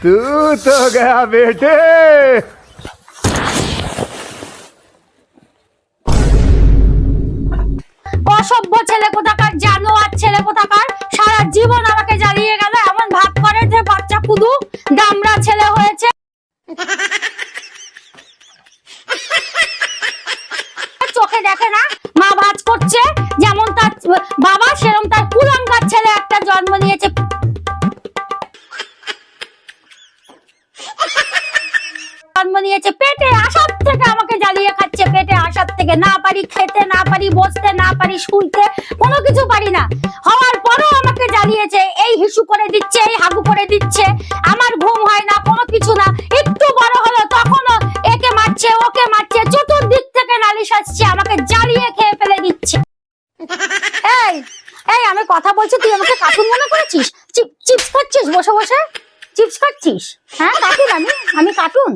तू तो गया बेटे। অসভ্য ছেলে কোথাকার, জানোয়ার ছেলে কোথাকার, সারা জীবন আমাকে জ্বালিয়ে গেল। এমন ভাব করে যে বাচ্চা কুদু দামড়া ছেলে হয়েছে। চোখে দেখে না মা ভাজ করছে, যেমন তার বাবা সেরকম তার কুলাঙ্গার ছেলে একটা জন্ম নিয়েছে। পেটে আসার থেকে আমাকে জ্বালিয়ে খাচ্ছে, পেটে আসার থেকে। না পারি খেতে, না পারি বসতে, না পারি শুইতে, কোনো কিছু পারি না। হওয়ার পরেও আমাকে জ্বালিয়েছে। এই হিসু করে দিচ্ছে, এই হাগু করে দিচ্ছে, আমার ঘুম হয় না, কোনো কিছু না। একটু বড় হলো তখনও একে মারছে, ওকে মারছে, চতুর্দিক থেকে নালিশ আসছে, আমাকে জ্বালিয়ে খেয়ে ফেলে দিচ্ছে। এই এই আমি কথা বলছি, তুই আমাকে কার্টুন মনে করেছিস? চিপস খাচ্ছিস বসে বসে? চিপস খাচ্ছিস? হ্যাঁ কার্টুন, আমি কার্টুন।